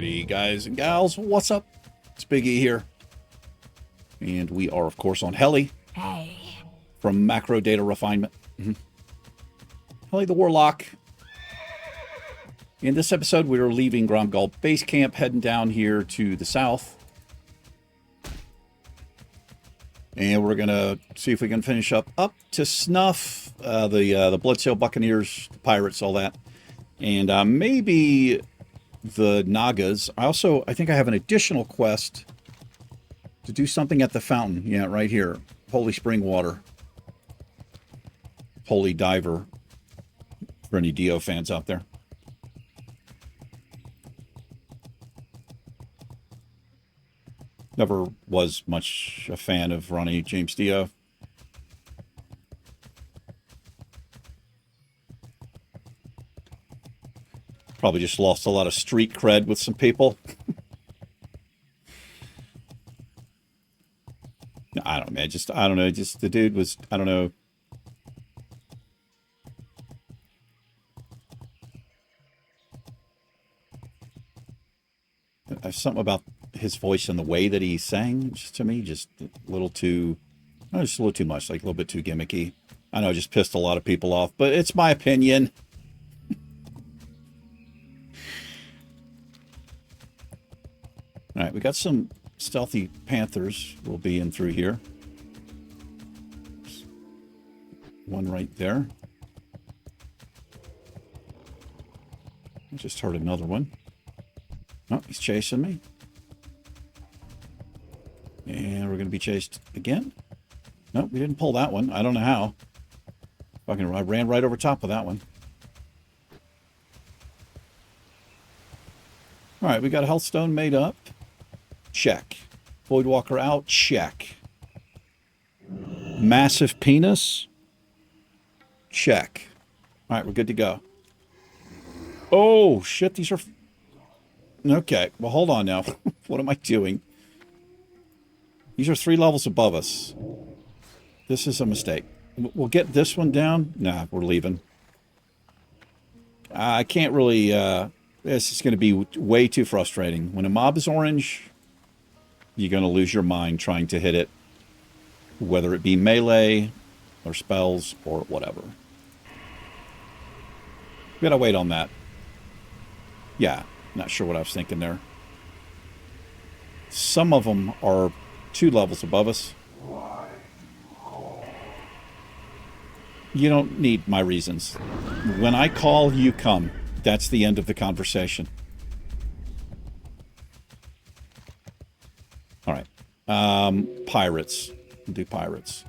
Alrighty, guys and gals, what's up? It's Big E here. And we are, of course, on Helly. Hey. From Macro Data Refinement. Helly the Warlock. In this episode, we are leaving Gromgall Base Camp, heading down here to the south. And we're going to see if we can finish up to snuff. The Bloodsail Buccaneers, the pirates, all that. And maybe the Nagas. I think I have an additional quest to do something at the fountain. Yeah, right here. Holy Spring Water. Holy Diver. For any Dio fans out there. Never was much a fan of Ronnie James Dio. Probably just lost a lot of street cred with some people. I don't know, man. I don't know. Just the dude was, I don't know. There's something about his voice and the way that he sang, just to me, just a little too, just a little too much, like a little bit too gimmicky. I know it just pissed a lot of people off, but it's my opinion. All right, we got some stealthy panthers. We'll be in through here. One right there. I just heard another one. Oh, he's chasing me. And we're going to be chased again. Nope, we didn't pull that one. I don't know how. I ran right over top of that one. All right, we got a Healthstone made up. Check. Voidwalker out. Check. Massive penis. Check. All right, we're good to go. Oh, shit, these are... Okay, well, hold on now. What am I doing? These are 3 levels above us. This is a mistake. We'll get this one down. Nah, we're leaving. I can't really... this is going to be way too frustrating. When a mob is orange, you're going to lose your mind trying to hit it. Whether it be melee, or spells, or whatever. We gotta wait on that. Yeah. Not sure what I was thinking there. Some of them are 2 levels above us. You don't need my reasons. When I call, you come. That's the end of the conversation. All right. Pirates. We'll do pirates.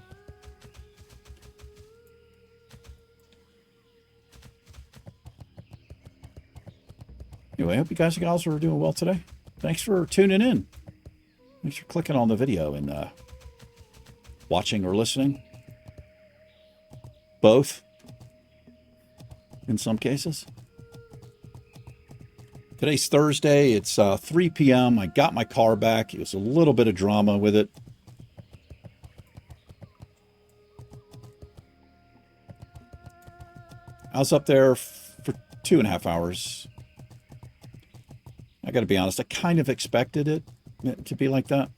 Anyway, I hope you guys and gals are doing well today. Thanks for tuning in. Thanks for clicking on the video and watching or listening. Both. In some cases. Today's Thursday. It's 3 p.m. I got my car back. It was a little bit of drama with it. I was up there for 2.5 hours. I got to be honest, I kind of expected it to be like that.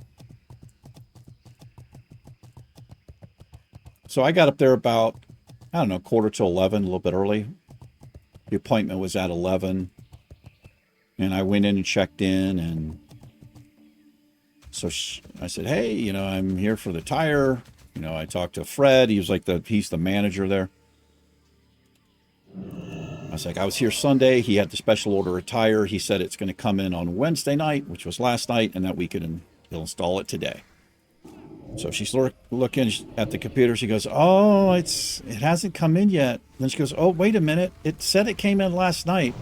So I got up there about, I don't know, 11:15, a little bit early. The appointment was at 11. And I went in and checked in. And so I said, hey, you know, I'm here for the tire. You know, I talked to Fred. He was like he's the manager there. I was like, I was here Sunday. He had the special order of tire. He said it's going to come in on Wednesday night, which was last night, and that we could he'll install it today. So she's looking at the computer. She goes, oh, it hasn't come in yet. Then she goes, oh, wait a minute. It said it came in last night.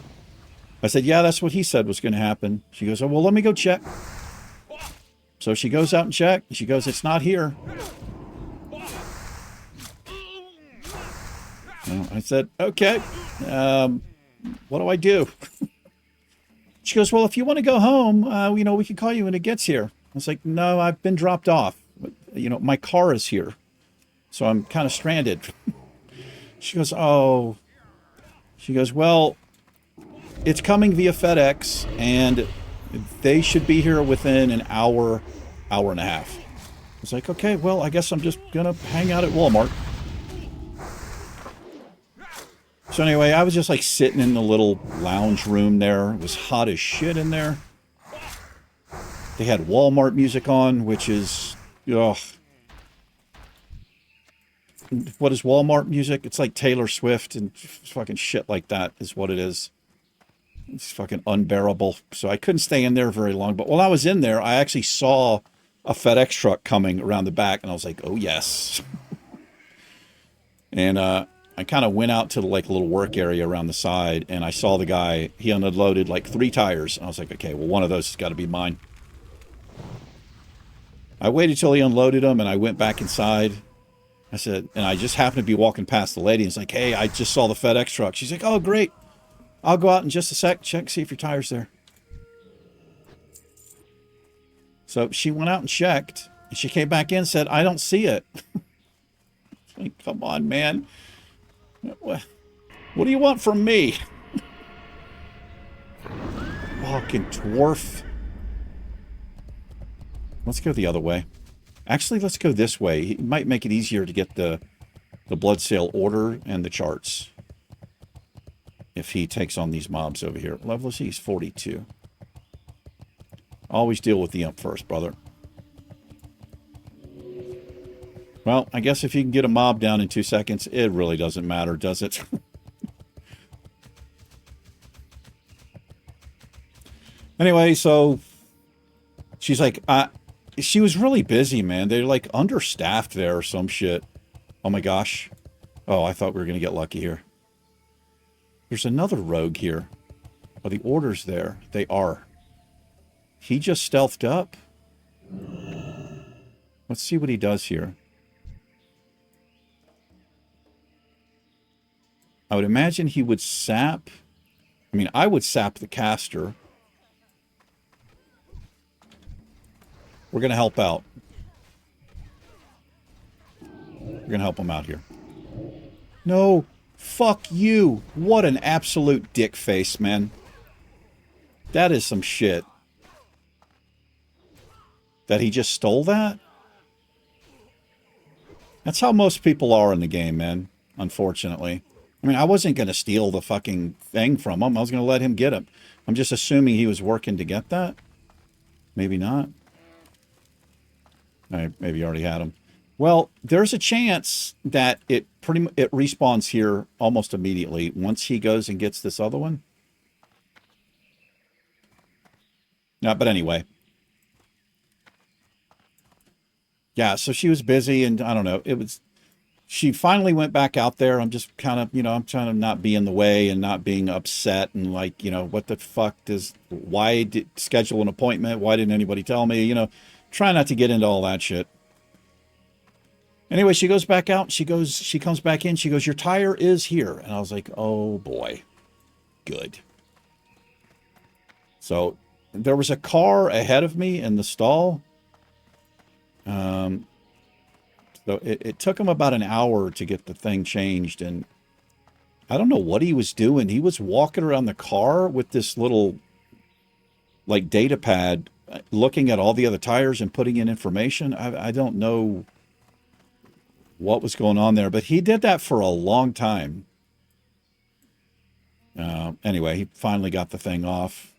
I said, yeah, that's what he said was going to happen. She goes, oh, well, let me go check. So she goes out and check. She goes, it's not here. I said, okay, what do I do? She goes, well, if you want to go home, you know, we can call you when it gets here. I was like, no, I've been dropped off. You know, my car is here. So I'm kind of stranded. She goes, oh. She goes, well, it's coming via FedEx, and They should be here within an hour, hour and a half. I was like, okay, well, I guess I'm just gonna hang out at Walmart. So anyway, I was just like sitting in the little lounge room there. It was hot as shit in there. They had Walmart music on, which is, ugh. What is Walmart music? It's like Taylor Swift and fucking shit like that is what it is. It's fucking unbearable. So I couldn't stay in there very long. But while I was in there, I actually saw a FedEx truck coming around the back, and I was like, oh, yes. And I kind of went out to the like little work area around the side, and I saw the guy. He unloaded like 3 tires. And I was like, okay, well, one of those has got to be mine. I waited till he unloaded them, and I went back inside. I said, and I just happened to be walking past the lady, and it's like, hey, I just saw the FedEx truck. She's like, oh, great. I'll go out in just a sec, check, see if your tire's there. So she went out and checked, and she came back in and said, I don't see it. Like, come on, man. What do you want from me? Fucking dwarf. Let's go the other way. Actually, let's go this way. It might make it easier to get the blood sale order and the charts. If he takes on these mobs over here. Level is he's 42. Always deal with the imp first, brother. Well, I guess if you can get a mob down in 2 seconds, it really doesn't matter, does it? Anyway, so she's like, she was really busy, man. They're like understaffed there or some shit. Oh my gosh. Oh, I thought we were going to get lucky here. There's another rogue here. Are the orders there? They are. He just stealthed up. Let's see what he does here. I would imagine he would sap. I mean, I would sap the caster. We're going to help out. We're going to help him out here. No. Fuck you. What an absolute dick face, man. That is some shit. That he just stole that? That's how most people are in the game, man. Unfortunately. I mean, I wasn't going to steal the fucking thing from him. I was going to let him get him. I'm just assuming he was working to get that. Maybe not. Maybe you already had him. Well, there's a chance that it respawns here almost immediately once he goes and gets this other one. No, but anyway. Yeah, so she was busy, and I don't know. She finally went back out there. I'm just kind of, I'm trying to not be in the way and not being upset and like, what the fuck why did schedule an appointment? Why didn't anybody tell me? Try not to get into all that shit. Anyway, she goes back out. She comes back in. She goes, your tire is here. And I was like, oh boy, good. So there was a car ahead of me in the stall. So it took him about an hour to get the thing changed. And I don't know what he was doing. He was walking around the car with this little like data pad, looking at all the other tires and putting in information. I don't know what was going on there, but he did that for a long time. Anyway, he finally got the thing off.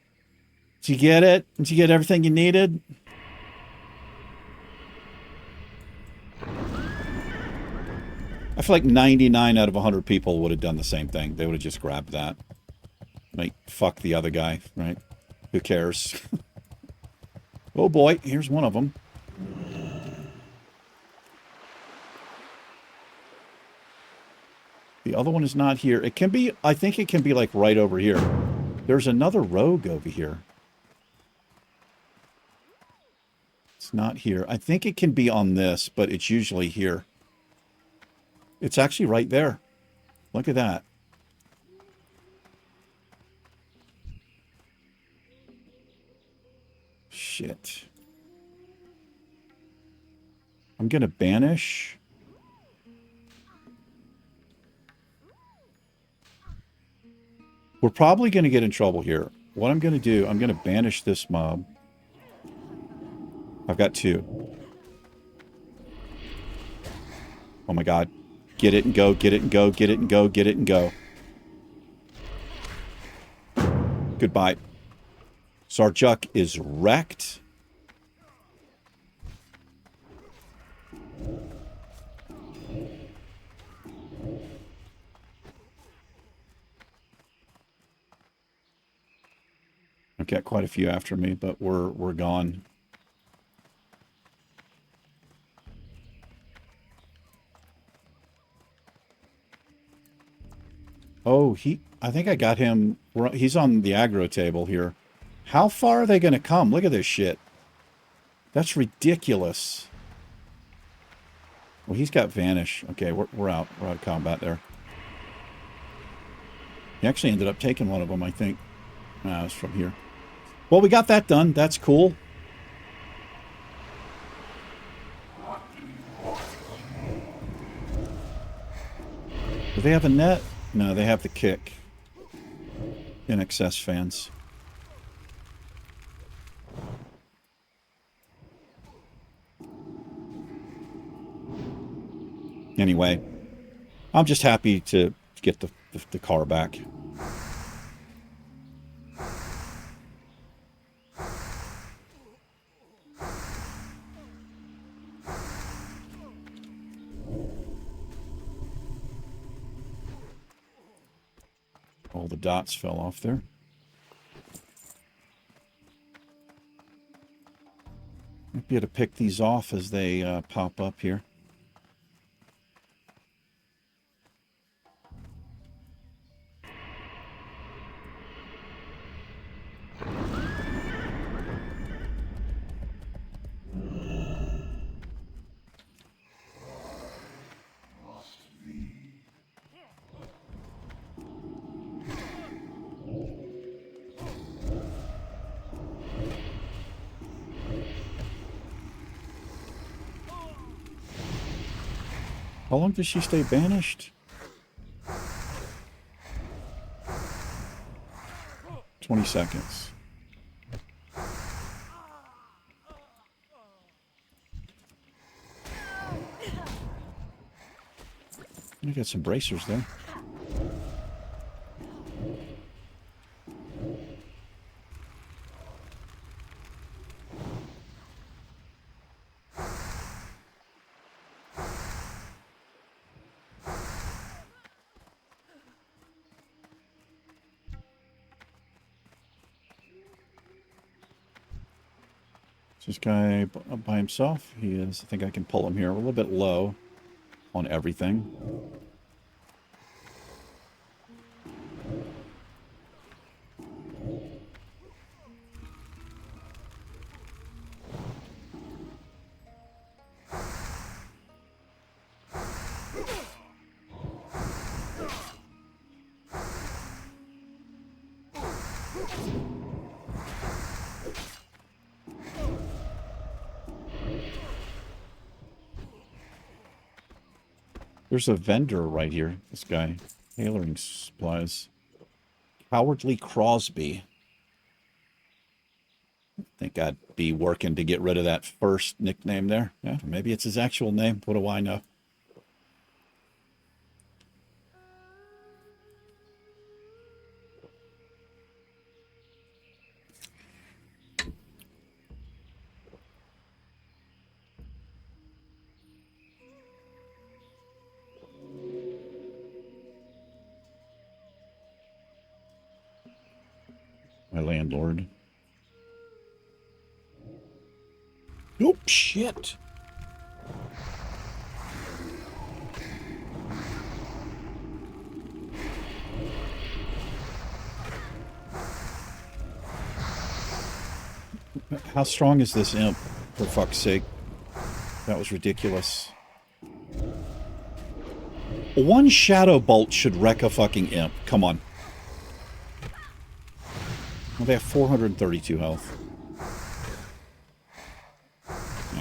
Did you get it? Did you get everything you needed? I feel like 99 out of 100 people would have done the same thing. They would have just grabbed that. Like, fuck the other guy, right? Who cares? Oh boy, here's one of them. The other one is not here. It can be, I think it can be like right over here. There's another rogue over here. It's not here. I think it can be on this, but it's usually here. It's actually right there. Look at that. Shit. I'm going to banish. We're probably going to get in trouble here. what I'm going to do, I'm going to banish this mob. I've got 2. Oh my god. Get it and go, get it and go, get it and go, get it and go. Goodbye. Sarjuk is wrecked. I've got quite a few after me, but we're gone. Oh, I think I got him. He's on the aggro table here. How far are they going to come? Look at this shit. That's ridiculous. Well, he's got Vanish. Okay, we're out. We're out of combat there. He actually ended up taking one of them, I think. Ah, it's from here. Well, we got that done. That's cool. Do they have a net? No, they have the kick. In excess fans. Anyway, I'm just happy to get the car back. All the dots fell off there. Might be able to pick these off as they pop up here. How long does she stay banished? 20 seconds. You got some bracers there. This guy by himself, he is. I think I can pull him here. We're a little bit low on everything. There's a vendor right here. This guy. Tailoring supplies. Cowardly Crosby. I think I'd be working to get rid of that first nickname there. Yeah, maybe it's his actual name. What do I know? My landlord. Oh, shit. How strong is this imp, for fuck's sake? That was ridiculous. One shadow bolt should wreck a fucking imp. Come on. Well, they have 432 health.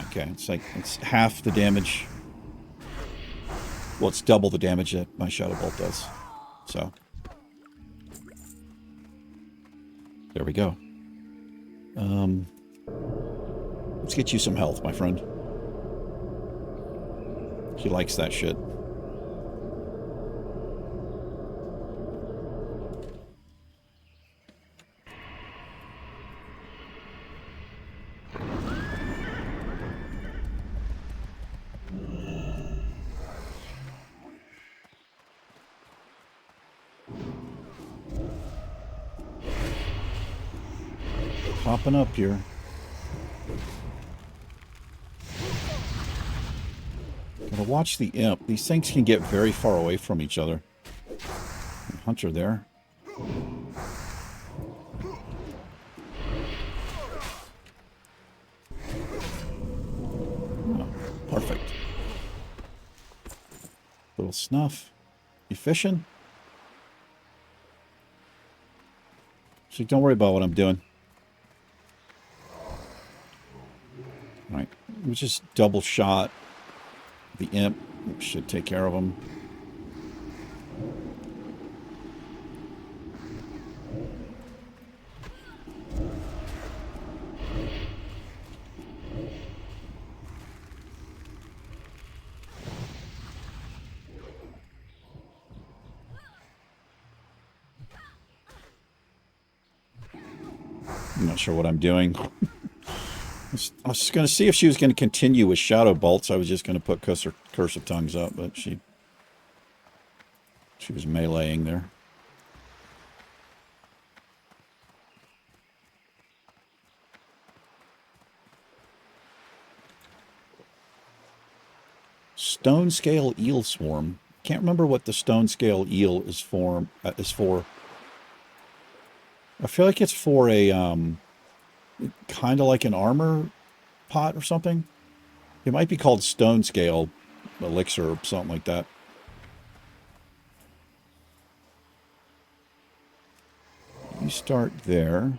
Okay, it's half the damage. Well, it's double the damage that my shadow bolt does. So. There we go. Let's get you some health, my friend. She likes that shit. Popping up here. Gotta watch the imp. These things can get very far away from each other. Hunter there. Oh, perfect. Little snuff. You fishing? So don't worry about what I'm doing. Alright, we just double shot the imp. Should take care of him. I'm not sure what I'm doing. I was going to see if she was going to continue with Shadow Bolts. I was just going to put Curse of Tongues up, but she was meleeing there. Stone Scale Eel Swarm. Can't remember what the Stone Scale Eel is for. I feel like it's for a kind of like an armor pot or something. It might be called Stone Scale Elixir or something like that. You start there.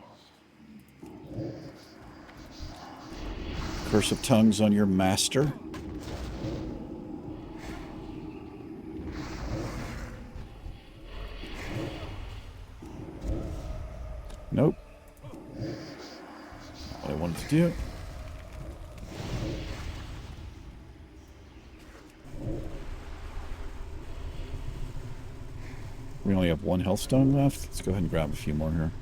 Curse of Tongues on your master. Nope. What I wanted to do. We only have one health stone left. Let's go ahead and grab a few more here.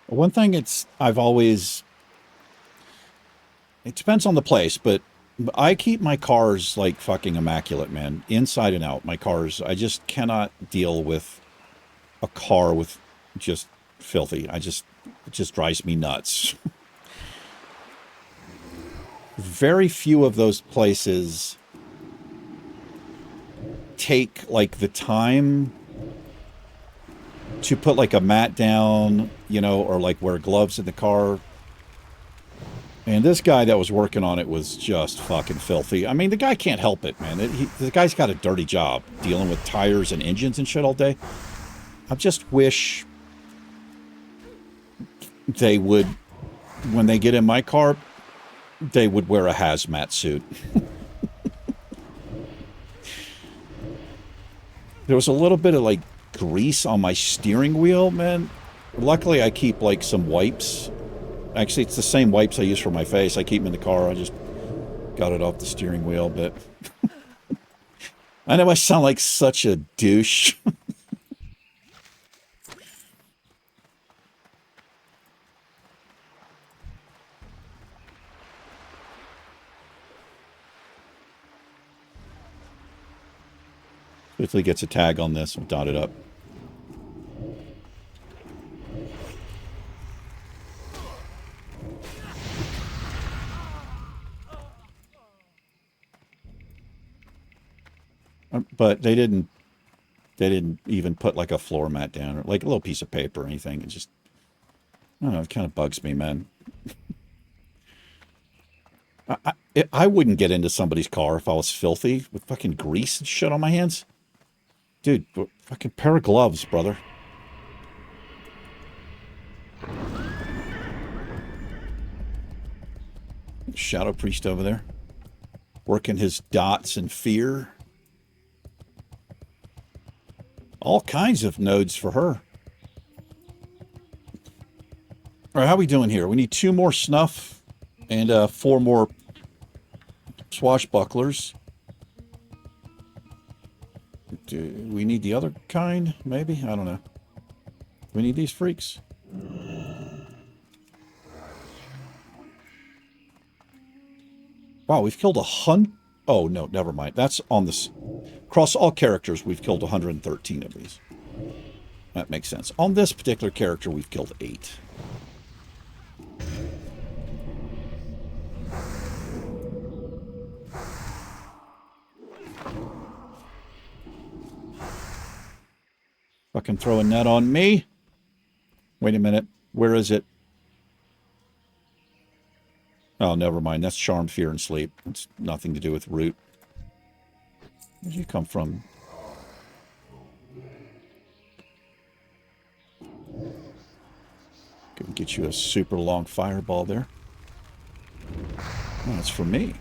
One thing it depends on the place, but I keep my cars like fucking immaculate, man. Inside and out, my cars. I just cannot deal with a car with just filthy. It just drives me nuts. Very few of those places take like the time to put like a mat down, you know, or like wear gloves in the car. And this guy that was working on it was just fucking filthy. I mean, the guy can't help it, man. The guy's got a dirty job dealing with tires and engines and shit all day. I just wish they would, when they get in my car, they would wear a hazmat suit. There was a little bit of like grease on my steering wheel, man. Luckily I keep like some wipes. Actually, it's the same wipes I use for my face. I keep them in the car. I just got it off the steering wheel, but I know I sound like such a douche. Quickly gets a tag on this and dot it up. But they didn't even put like a floor mat down or like a little piece of paper or anything. It just, I don't know, it kind of bugs me, man. I wouldn't get into somebody's car if I was filthy with fucking grease and shit on my hands. Dude, fucking pair of gloves, brother. Shadow Priest over there. Working his dots and fear. All kinds of nodes for her. All right, how are we doing here? We need 2 more snuff and 4 more swashbucklers. Do we need the other kind? Maybe? I don't know. We need these freaks. Wow, we've killed 100. Oh, no, never mind. That's on this. Across all characters, we've killed 113 of these. That makes sense. On this particular character, we've killed 8. Fucking throw a net on me. Wait a minute. Where is it? Oh, never mind. That's Charm, Fear, and Sleep. It's nothing to do with Root. Where'd you come from? Gonna get you a super long fireball there. Oh, that's for me.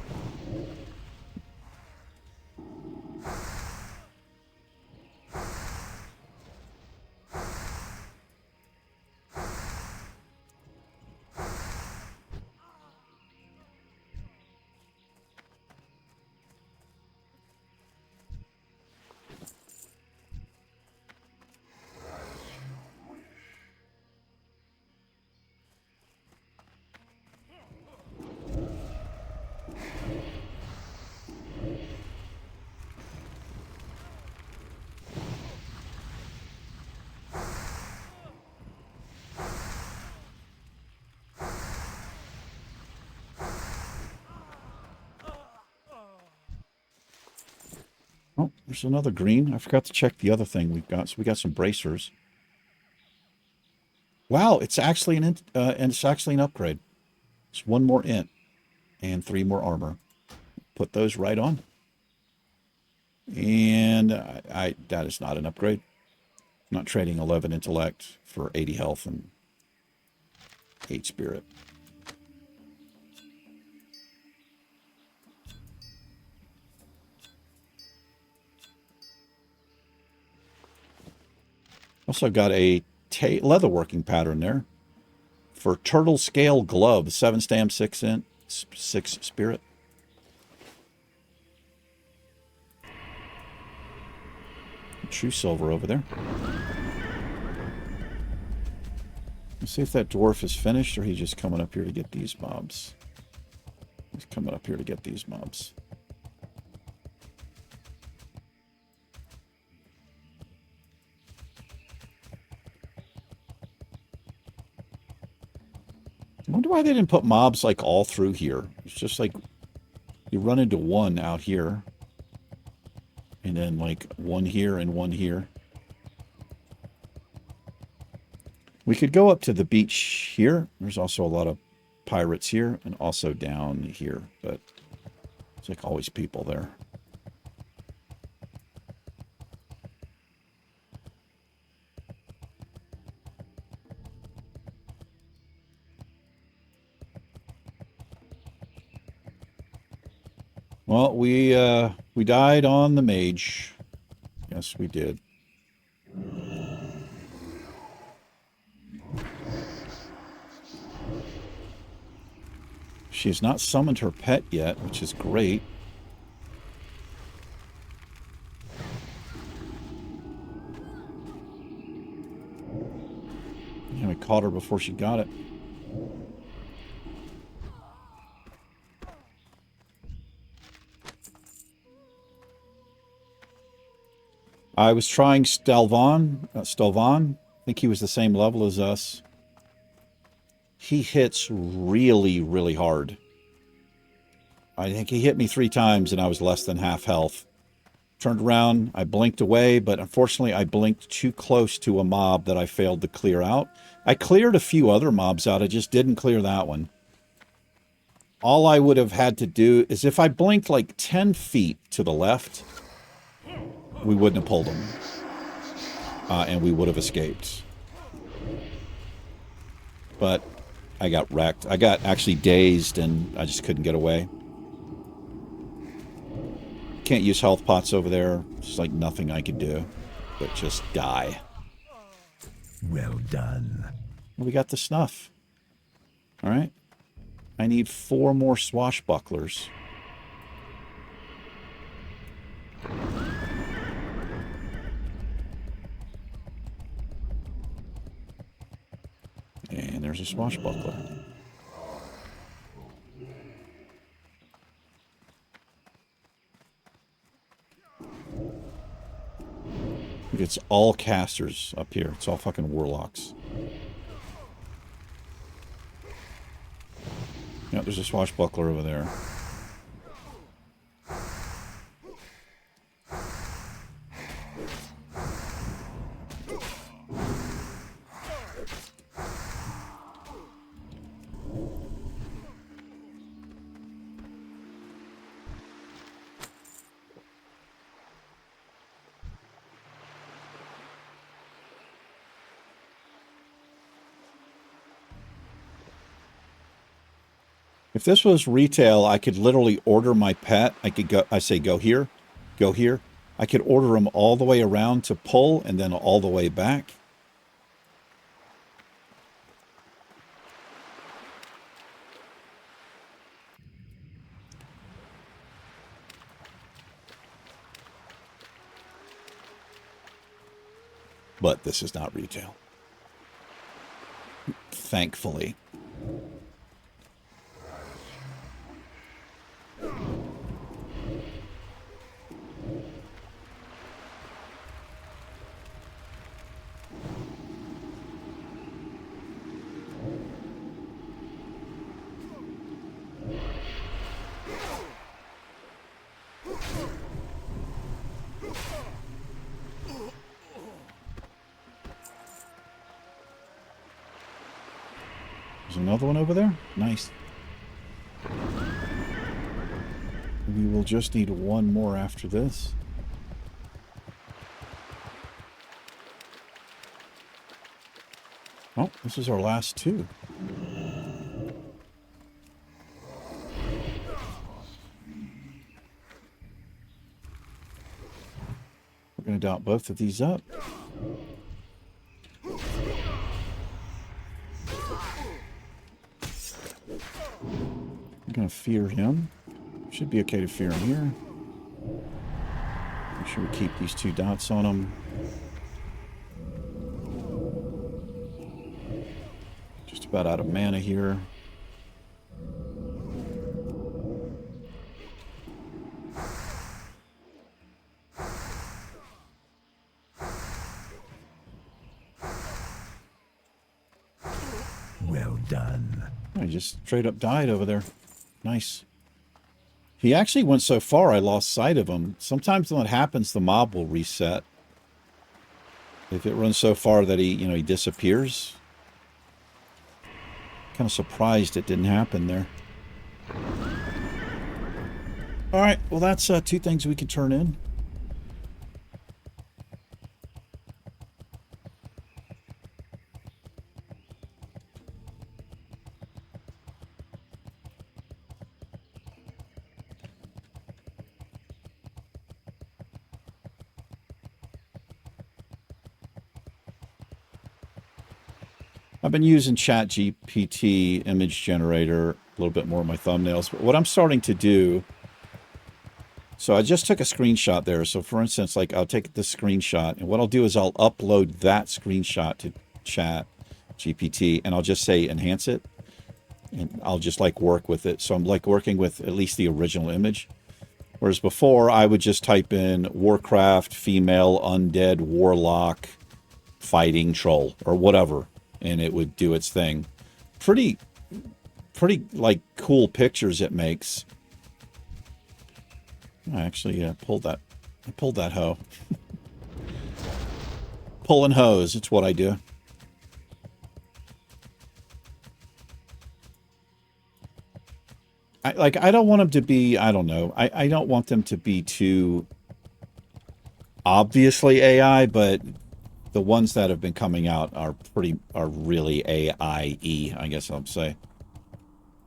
Oh, there's another green. I forgot to check the other thing we've got. So we got some bracers. Wow, it's actually an upgrade. It's 1 more int and 3 more armor. Put those right on. And that is not an upgrade. I'm not trading 11 intellect for 80 health and 8 spirit. Also got a leatherworking pattern there for turtle scale glove, 7 stamp, 6 int, 6 spirit. True silver over there. Let's see if that dwarf is finished or he's just coming up here to get these mobs. He's coming up here to get these mobs. I wonder why they didn't put mobs like all through here. It's just like you run into one out here. And then like one here and one here. We could go up to the beach here. There's also a lot of pirates here and also down here. But it's like always people there. Well, we died on the mage. Yes, we did. She has not summoned her pet yet, which is great. Yeah, we caught her before she got it. I was trying Stelvan. I think he was the same level as us. He hits really, really hard. I think he hit me 3 times and I was less than half health. Turned around, I blinked away, but unfortunately I blinked too close to a mob that I failed to clear out. I cleared a few other mobs out, I just didn't clear that one. all I would have had to do is if I blinked like 10 feet to the left, we wouldn't have pulled him. And we would have escaped. But I got wrecked. I got actually dazed and I just couldn't get away. Can't use health pots over there. There's like nothing I could do but just die. Well done. Well, we got the snuff. All right. I need 4 more swashbucklers. And there's a swashbuckler. It's all casters up here. It's all fucking warlocks. Yeah, there's a swashbuckler over there. If this was retail, I could literally order my pet. I could go, I say, go here, go here. I could order them all the way around to pull and then all the way back. But this is not retail. Thankfully. There's another one over there. Nice. We will just need one more after this. Oh, this is our last 2. We're going to dot both of these up. I'm going to fear him. Should be okay to fear him here. Make sure we keep these 2 dots on him. Just about out of mana here. Well done. I just straight up died over there. Nice. He actually went so far I lost sight of him. Sometimes when that happens, the mob will reset. If it runs so far that he, he disappears. Kind of surprised it didn't happen there. All right, well that's 2 things we can turn in. I've been using ChatGPT image generator a little bit more in my thumbnails. But what I'm starting to do, so I just took a screenshot there. So for instance, like I'll take this screenshot and what I'll do is I'll upload that screenshot to ChatGPT and I'll just say enhance it. And I'll just like work with it. So I'm like working with at least the original image. Whereas before I would just type in Warcraft, female, undead, warlock, fighting troll or whatever. And it would do its thing. Pretty like cool pictures it makes. I actually pulled that hoe. Pulling hose, it's what I do. I don't want them to be, I don't know. I don't want them to be too obviously AI, but the ones that have been coming out are really AI-y, I guess I'll say.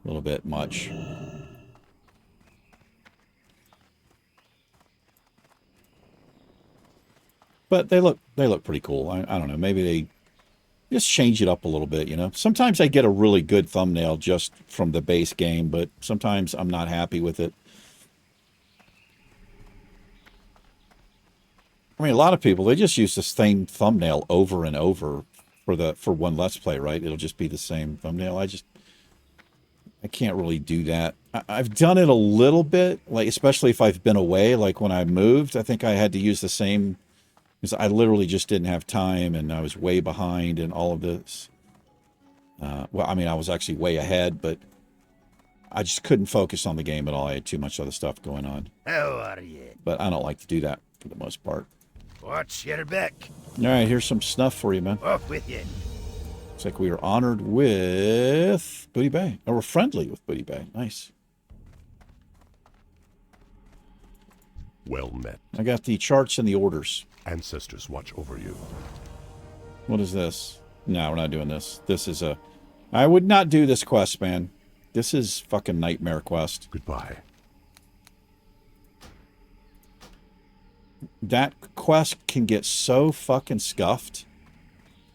A little bit much. But they look pretty cool. I don't know. Maybe they just change it up a little bit, you know. Sometimes I get a really good thumbnail just from the base game, but sometimes I'm not happy with it. I mean, a lot of people, they just use the same thumbnail over and over for one Let's Play, right? It'll just be the same thumbnail. I can't really do that. I've done it a little bit, like especially if I've been away, like when I moved, I think I had to use the same, because I literally just didn't have time and I was way behind and all of this. Well, I mean, I was actually way ahead, but I just couldn't focus on the game at all. I had too much other stuff going on. How are you? But I don't like to do that for the most part. Watch your back. All right, here's some snuff for you, man. Off with you. Looks like we are honored with Booty Bay. Or we're friendly with Booty Bay. Nice. Well met. I got the charts and the orders. Ancestors watch over you. What is this? No, we're not doing this. This is a... I would not do this quest, man. This is fucking nightmare quest. Goodbye. That quest can get so fucking scuffed.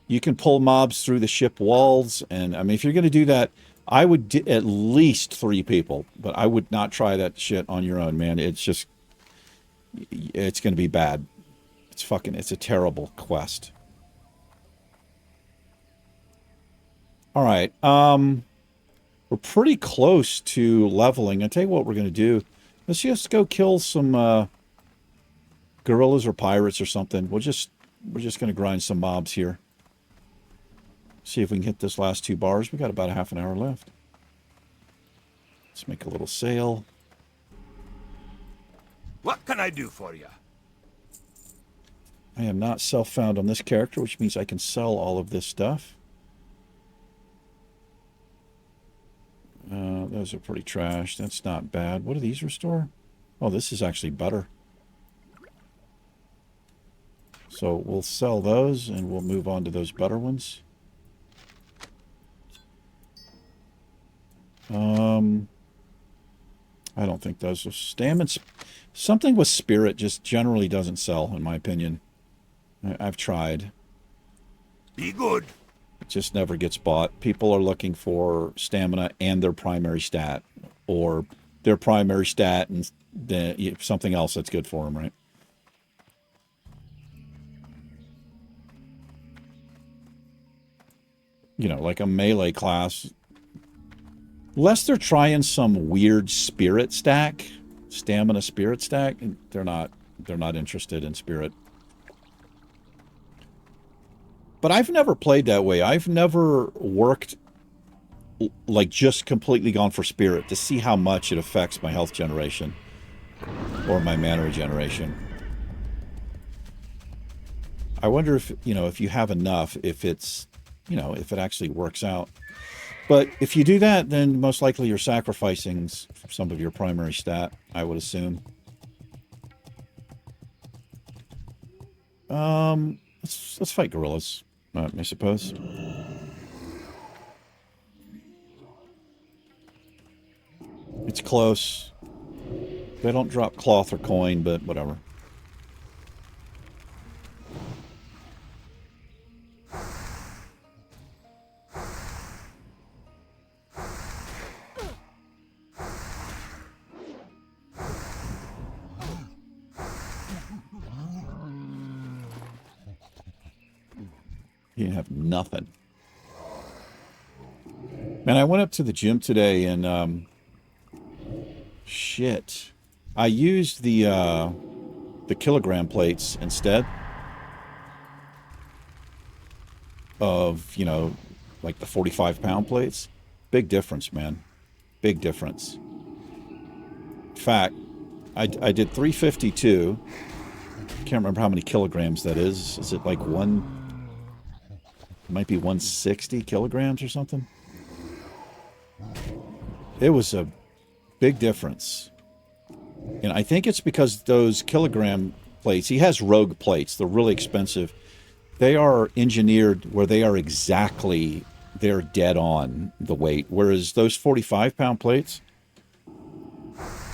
You can pull mobs through the ship walls, and I mean, if you're going to do that, I would at least 3 people, but I would not try that shit on your own, man. It's just, it's going to be bad. It's a terrible quest. All right, we're pretty close to leveling. I'll tell you what we're going to do. Let's just go kill some gorillas or pirates or something. We're just going to grind some mobs here. See if we can hit this last 2 bars. We got about a half an hour left. Let's make a little sail. What can I do for you? I am not self-found on this character, which means I can sell all of this stuff. Those are pretty trash. That's not bad. What do these restore? Oh, this is actually butter. So we'll sell those and we'll move on to those butter ones. I don't think those are stamina. Something with spirit just generally doesn't sell, in my opinion. I've tried. Be good. It just never gets bought. People are looking for stamina and their primary stat, or their primary stat and then something else that's good for them, right? You know, like a melee class. Unless they're trying some weird spirit stack, stamina spirit stack, they're not interested in spirit. But I've never played that way. I've never worked like just completely gone for spirit to see how much it affects my health generation or my mana regeneration. I wonder if, you know, if you have enough, if it's, you know, if it actually works out. But if you do that, then most likely you're sacrificing some of your primary stat, I would assume. Let's fight gorillas, I suppose. It's close. They don't drop cloth or coin, but whatever. You have nothing. Man, I went up to the gym today and shit. I used the kilogram plates instead of, you know, like the 45-pound plates. Big difference, man. Big difference. In fact, I did 352. Can't remember how many kilograms that is. Is it like one? It might be 160 kilograms or something. It was a Big difference. And I think it's because those kilogram plates, he has rogue plates, they're really expensive. They are engineered where they are exactly, they're dead on the weight. Whereas those 45-pound plates,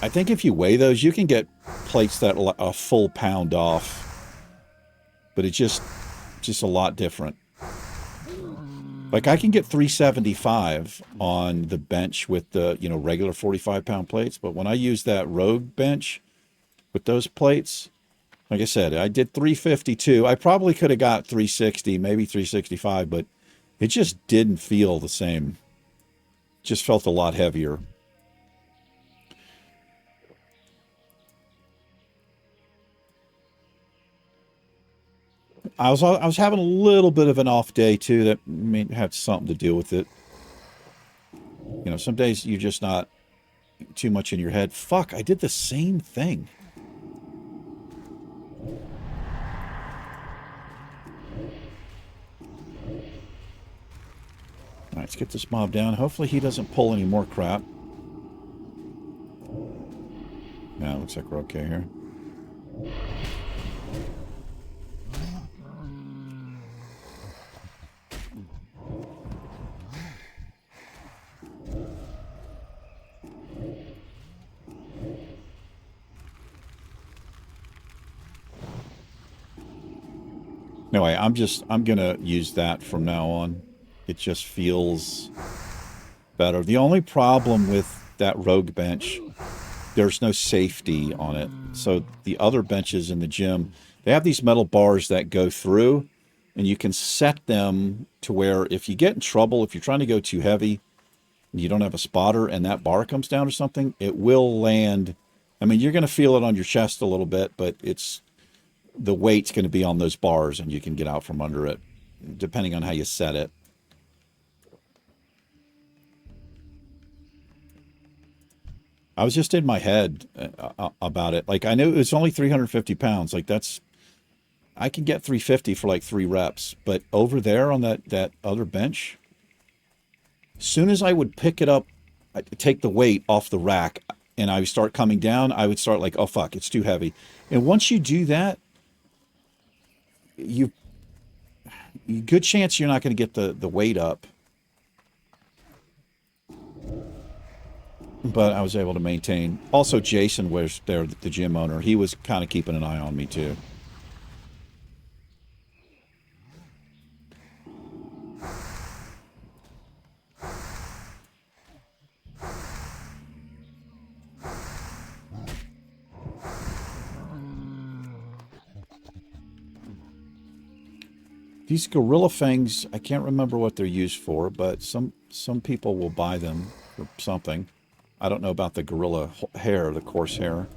I think if you weigh those, you can get plates that are a full pound off. But it's just a lot different. Like I can get 375 on the bench with the, you know, regular 45-pound plates. But when I use that rogue bench with those plates, like I said, I did 352. I probably could have got 360, maybe 365, but it just didn't feel the same. Just felt a lot heavier. I was having a little bit of an off day too. That may have something to do with it. You know, some days you're just not too much in your head. Fuck, I did the same thing. All right, let's get this mob down. Hopefully he doesn't pull any more crap. Yeah, it looks like we're okay here. Anyway, I'm gonna use that from now on. It just feels better. The only problem with that rogue bench, there's no safety on it. So the other benches in the gym, they have these metal bars that go through, and you can set them to where if you get in trouble, if you're trying to go too heavy, and you don't have a spotter, and that bar comes down or something, it will land. I mean, you're going to feel it on your chest a little bit, but the weight's going to be on those bars, and you can get out from under it, depending on how you set it. I was just in my head about it. Like, I knew it was only 350 pounds. Like, I can get 350 for like 3 reps. But over there on that other bench, as soon as I would pick it up, I'd take the weight off the rack, and I would start coming down, I would start like, oh, fuck, it's too heavy. And once you do that, good chance you're not going to get the weight up. But I was able to maintain. Also, Jason was there, the gym owner. He was kind of keeping an eye on me, too. These gorilla fangs, I can't remember what they're used for, but some people will buy them for something. I don't know about the gorilla hair, the coarse hair.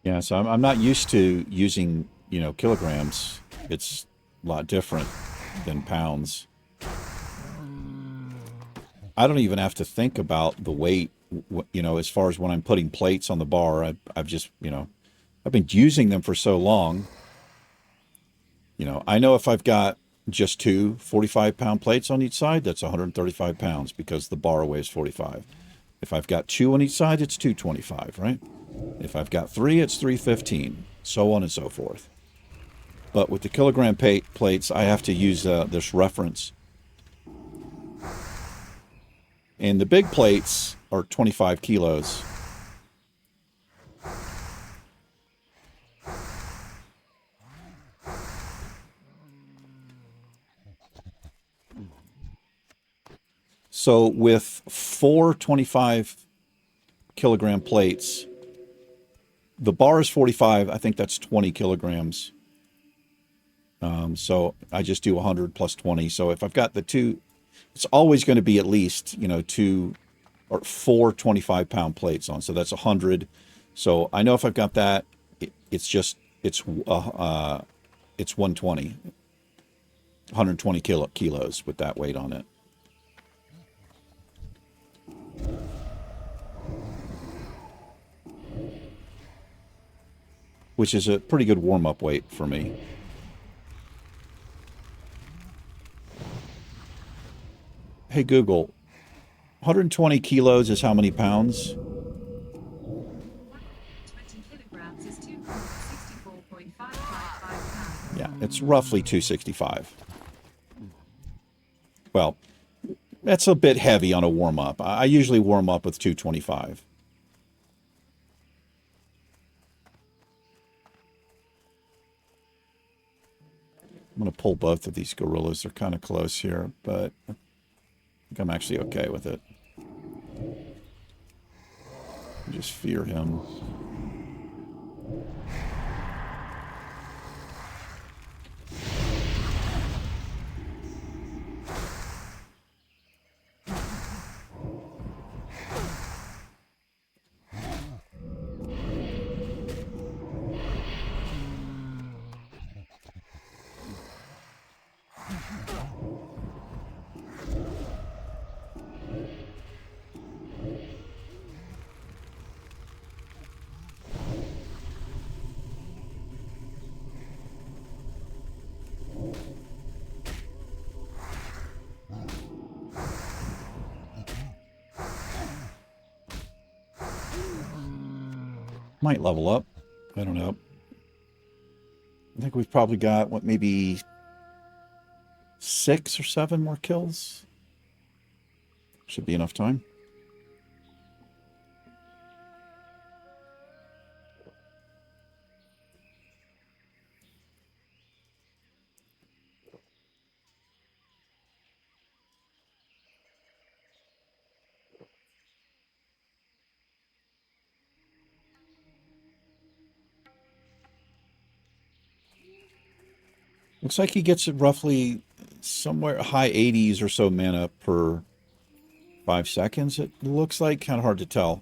Yeah, so I'm not used to using, you know, kilograms. It's a lot different than pounds. I don't even have to think about the weight, you know, as far as when I'm putting plates on the bar. I've just, you know, I've been using them for so long. You know, I know if I've got just 2 45-pound plates on each side, that's 135 pounds because the bar weighs 45. If I've got 2 on each side, it's 225, right? If I've got 3, it's 315, so on and so forth. But with the kilogram plates, I have to use this reference. And the big plates are 25 kilos. So with 4 25-kilogram plates, the bar is 45. I think that's 20 kilograms. So I just do 100 plus 20. So if I've got the two, it's always going to be at least, you know, 2 or 4 25-pound plates on. So that's 100. So I know if I've got that, it's 120, 120 kilos with that weight on it. Which is a pretty good warm-up weight for me. Hey Google, 120 kilos is how many pounds? 20 kilograms is 264.555 pounds. Yeah, it's roughly 265. Well, that's a bit heavy on a warm-up. I usually warm up with 225. I'm going to pull both of these gorillas. They're kind of close here, but I think I'm actually okay with it. Just fear him. Might level up. I don't know. I think we've probably got, what, maybe 6 or 7 more kills? Should be enough time. Looks like he gets roughly somewhere high 80s or so mana per 5 seconds. It looks like, kind of hard to tell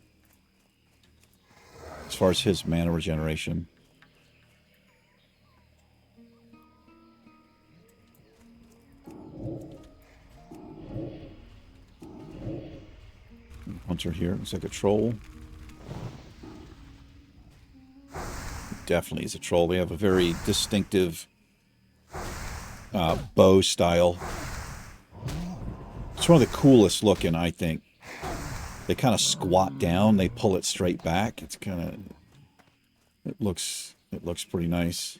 as far as his mana regeneration. Hunter here. Looks like a troll. Definitely is a troll. They have a very distinctive bow style. It's one of the coolest looking, I think. They kind of squat down. They pull it straight back. It's kind of... It looks pretty nice.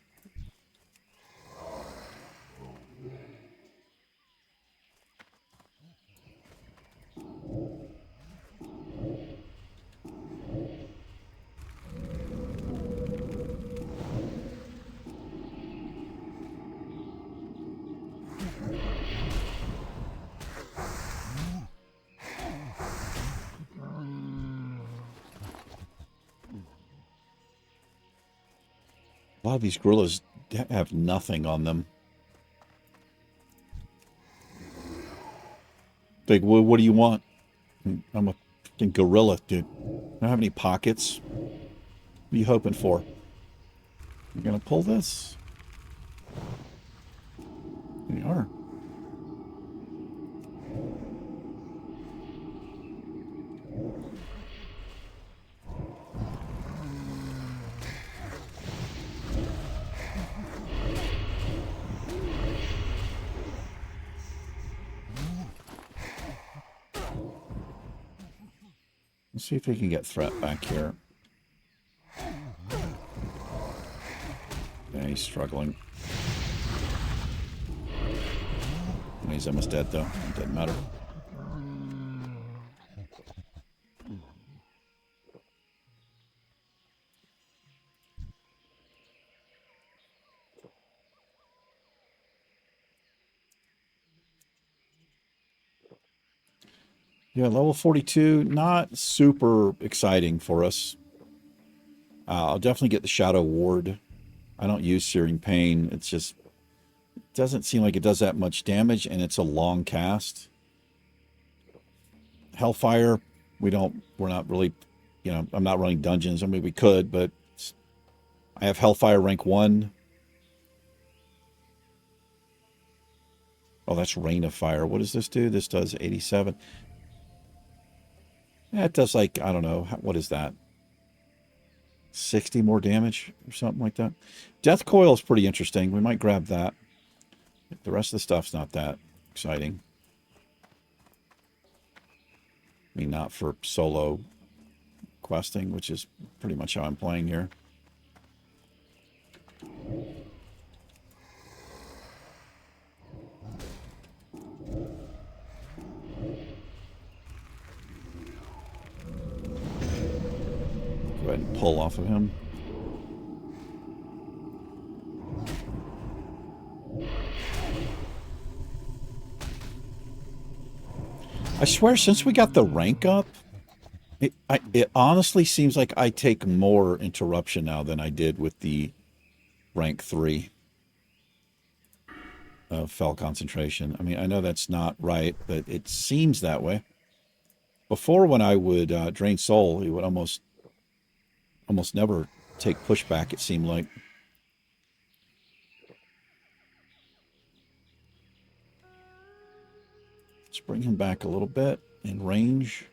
A lot of these gorillas have nothing on them. Like, what do you want? I'm a fucking gorilla, dude. I don't have any pockets. What are you hoping for? You gonna pull this? There you are. Let's see if we can get threat back here. Yeah, he's struggling. He's almost dead, though. It doesn't matter. Yeah, level 42, not super exciting for us. I'll definitely get the Shadow Ward. I don't use Searing Pain. It's just, it doesn't seem like it does that much damage, and it's a long cast. Hellfire, we're not really, I'm not running dungeons. I mean, we could, but I have Hellfire rank 1. Oh, that's Rain of Fire. What does this do? This does 87. Yeah, it does like, I don't know, what is that? 60 more damage or something like that. Death Coil is pretty interesting. We might grab that. The rest of the stuff's not that exciting. I mean, not for solo questing, which is pretty much how I'm playing here. Go ahead and pull off of him. I swear, since we got the rank up, it honestly seems like I take more interruption now than I did with the rank 3 of Fell Concentration. I mean, I know that's not right, but it seems that way. Before, when I would drain soul, it would almost never take pushback, it seemed like. Let's bring him back a little bit in range.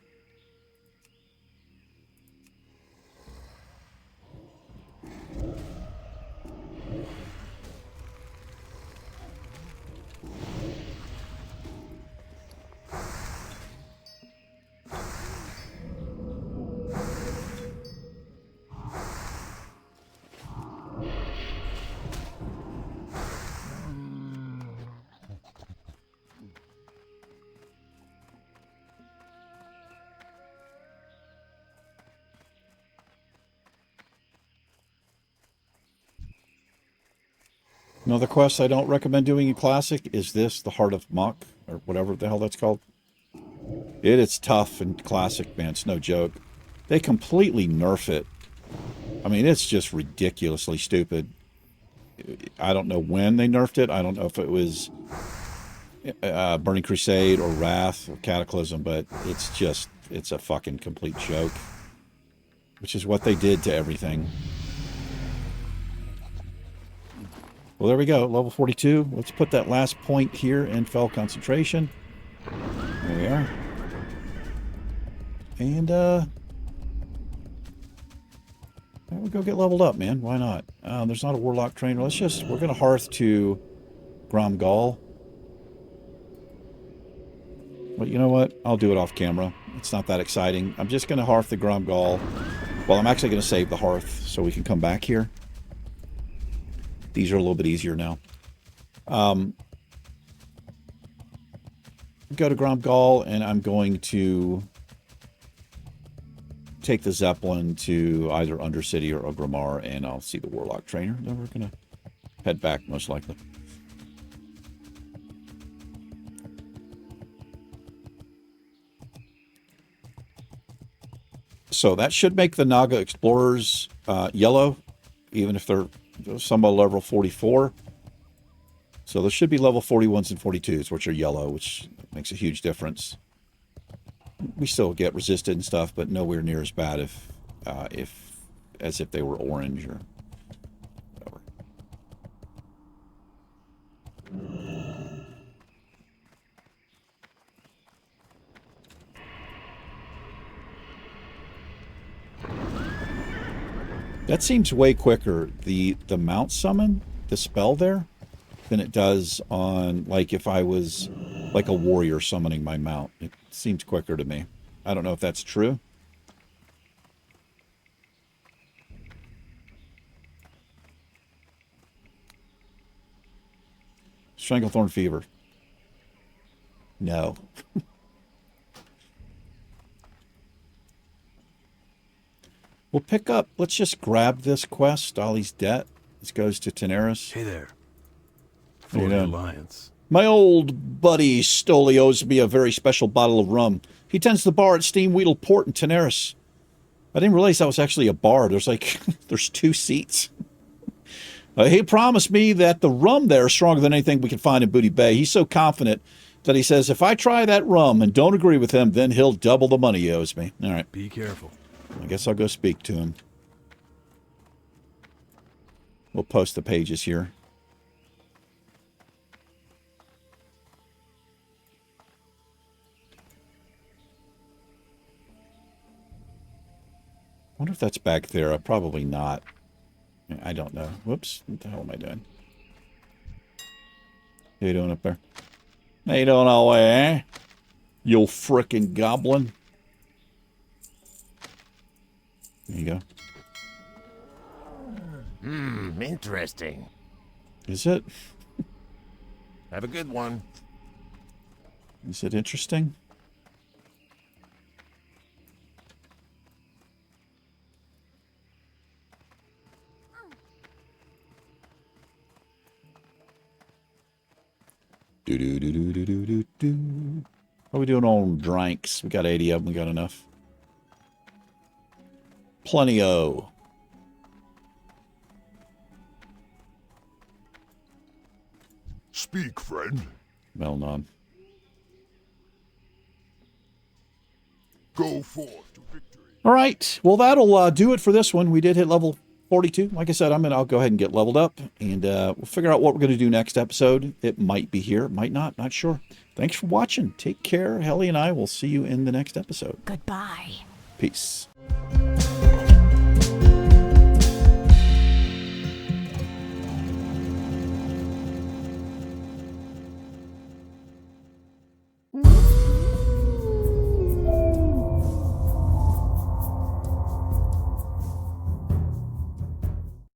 Another quest I don't recommend doing in Classic is this, the Heart of Muck, or whatever the hell that's called. It is tough in Classic, man. It's no joke. They completely nerf it. I mean, it's just ridiculously stupid. I don't know when they nerfed it. I don't know if it was Burning Crusade or Wrath or Cataclysm, but it's a fucking complete joke. Which is what they did to everything. Well, there we go, level 42. Let's put that last point here in Fell Concentration. There we are. And, we'll go get leveled up, man. Why not? There's not a Warlock trainer. We're going to hearth to Gromgal. But you know what? I'll do it off camera. It's not that exciting. I'm just going to hearth the Gromgal. Well, I'm actually going to save the hearth so we can come back here. These are a little bit easier now. Go to Gromgal, and I'm going to take the Zeppelin to either Undercity or Ogrimmar, and I'll see the Warlock trainer. Then we're going to head back, most likely. So that should make the Naga Explorers yellow, even if they're some are level 44. So there should be level 41s and 42s, which are yellow, which makes a huge difference. We still get resisted and stuff, but nowhere near as bad as if they were orange or whatever. That seems way quicker, the mount summon, the spell there, than it does on, like, if I was like a warrior summoning my mount. It seems quicker to me. I don't know if that's true. Stranglethorn Fever. No. We'll pick up, let's just grab this quest, Ollie's Debt. This goes to Teneris. Hey there. How you For the doing? Alliance. My old buddy Stoli owes me a very special bottle of rum. He tends the bar at Steam Wheatle Port in Tenaris. I didn't realize that was actually a bar. There's like, there's 2 seats. He promised me that the rum there is stronger than anything we can find in Booty Bay. He's so confident that he says if I try that rum and don't agree with him, then he'll double the money he owes me. All right. Be careful. I guess I'll go speak to him. We'll post the pages here. I wonder if that's back there. Probably not. I don't know. Whoops. What the hell am I doing? How you doing up there? How you doing all the way, eh? You frickin' goblin. There you go. Interesting. Is it? Have a good one. Is it interesting? Do. How are we doing on drinks? We got 80 of them. We got enough. Plenty-o. Speak, friend. Well, none. Go forth to victory. All right. Well, that'll do it for this one. We did hit level 42. Like I said, I'll go ahead and get leveled up, and we'll figure out what we're going to do next episode. It might be here, might not sure. Thanks for watching. Take care. Helly and I will see you in the next episode. Goodbye. Peace.